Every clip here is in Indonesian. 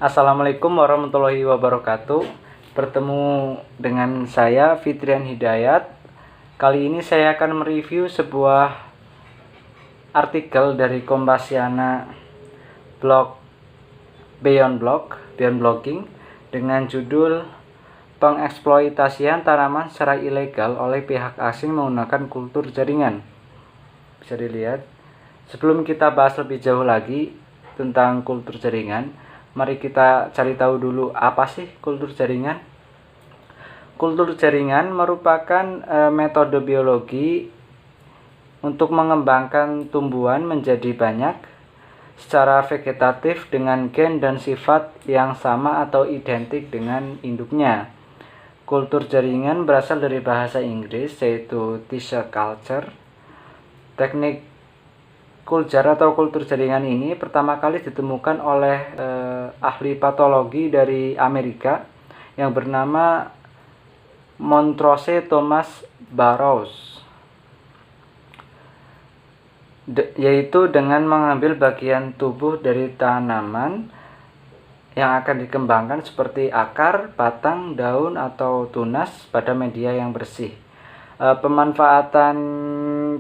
Assalamualaikum warahmatullahi wabarakatuh. Bertemu dengan saya Fitrian Hidayat. Kali ini saya akan mereview sebuah artikel dari Kompasiana blog Beyond Blogging dengan judul Pengeksploitasian tanaman secara ilegal oleh pihak asing menggunakan kultur jaringan. Bisa dilihat. Sebelum kita bahas lebih jauh lagi tentang kultur jaringan, mari kita cari tahu dulu apa sih kultur jaringan. Kultur jaringan merupakan metode biologi untuk mengembangkan tumbuhan menjadi banyak secara vegetatif dengan gen dan sifat yang sama atau identik dengan induknya. Kultur jaringan berasal dari bahasa Inggris yaitu tissue culture. Teknik kultur atau kultur jaringan ini pertama kali ditemukan oleh ahli patologi dari Amerika yang bernama Montrose Thomas Burrows, yaitu dengan mengambil bagian tubuh dari tanaman yang akan dikembangkan seperti akar, batang, daun, atau tunas pada media yang bersih. Pemanfaatan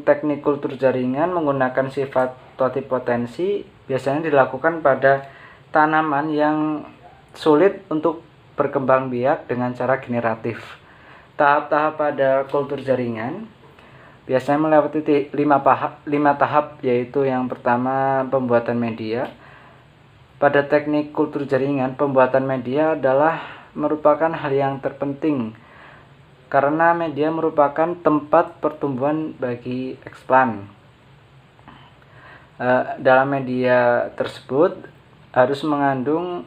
teknik kultur jaringan menggunakan sifat totipotensi biasanya dilakukan pada tanaman yang sulit untuk berkembang biak dengan cara generatif. Tahap-tahap pada kultur jaringan biasanya melewati 5 tahap, yaitu yang pertama pembuatan media. Pada teknik kultur jaringan, pembuatan media merupakan hal yang terpenting karena media merupakan tempat pertumbuhan bagi eksplan. Dalam media tersebut harus mengandung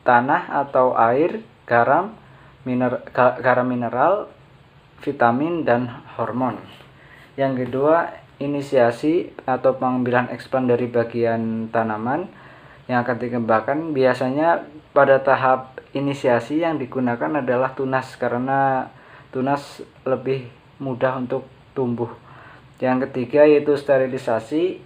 tanah atau air, garam mineral, vitamin, dan hormon. Yang kedua, inisiasi atau pengambilan eksplan dari bagian tanaman yang akan dikembangkan. Biasanya pada tahap inisiasi yang digunakan adalah tunas karena tunas lebih mudah untuk tumbuh. Yang ketiga yaitu sterilisasi,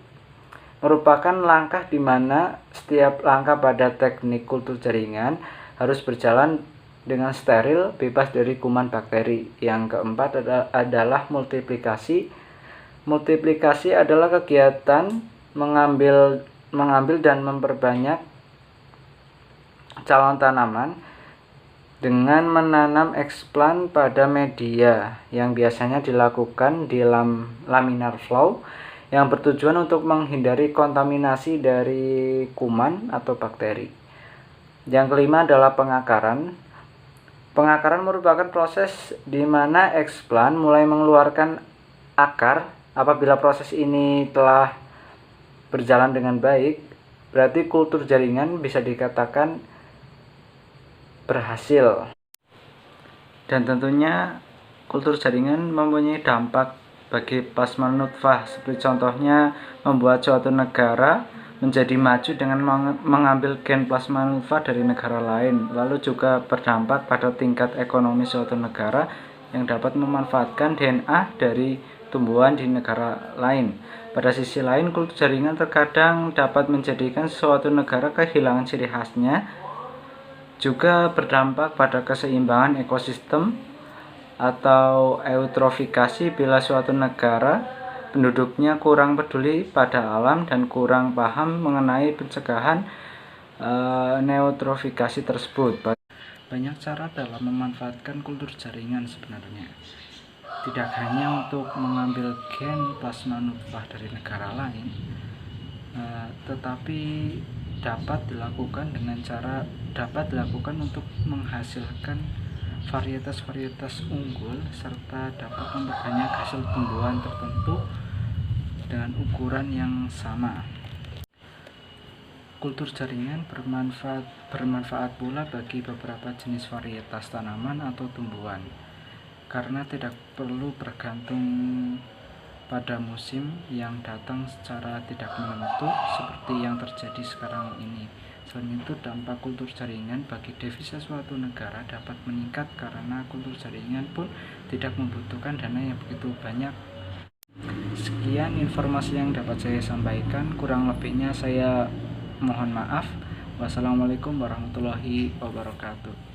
merupakan langkah di mana setiap langkah pada teknik kultur jaringan harus berjalan dengan steril, bebas dari kuman bakteri. Yang keempat adalah multiplikasi. Multiplikasi adalah kegiatan mengambil dan memperbanyak calon tanaman dengan menanam eksplan pada media yang biasanya dilakukan di laminar flow yang bertujuan untuk menghindari kontaminasi dari kuman atau bakteri. Yang kelima adalah pengakaran. Pengakaran merupakan proses di mana eksplan mulai mengeluarkan akar. Apabila proses ini telah berjalan dengan baik, berarti kultur jaringan bisa dikatakan berhasil. Dan tentunya kultur jaringan mempunyai dampak bagi plasma nutfah, seperti contohnya membuat suatu negara menjadi maju dengan mengambil gen plasma nutfah dari negara lain, lalu juga berdampak pada tingkat ekonomi suatu negara yang dapat memanfaatkan DNA dari tumbuhan di negara lain. Pada sisi lain, kultur jaringan terkadang dapat menjadikan suatu negara kehilangan ciri khasnya, juga berdampak pada keseimbangan ekosistem atau eutrofikasi bila suatu negara penduduknya kurang peduli pada alam dan kurang paham mengenai pencegahan neutrofikasi tersebut. Banyak cara dalam memanfaatkan kultur jaringan sebenarnya. Tidak hanya untuk mengambil gen plasma nutfah dari negara lain, tetapi dapat dilakukan untuk menghasilkan varietas unggul serta dapat memperbanyak hasil tumbuhan tertentu dengan ukuran yang sama. Kultur jaringan bermanfaat pula bagi beberapa jenis varietas tanaman atau tumbuhan karena tidak perlu bergantung pada musim yang datang secara tidak menentu seperti yang terjadi sekarang ini. Selain itu, dampak kultur jaringan bagi devisa suatu negara dapat meningkat karena kultur jaringan pun tidak membutuhkan dana yang begitu banyak. Sekian informasi yang dapat saya sampaikan, kurang lebihnya saya mohon maaf. Wassalamualaikum warahmatullahi wabarakatuh.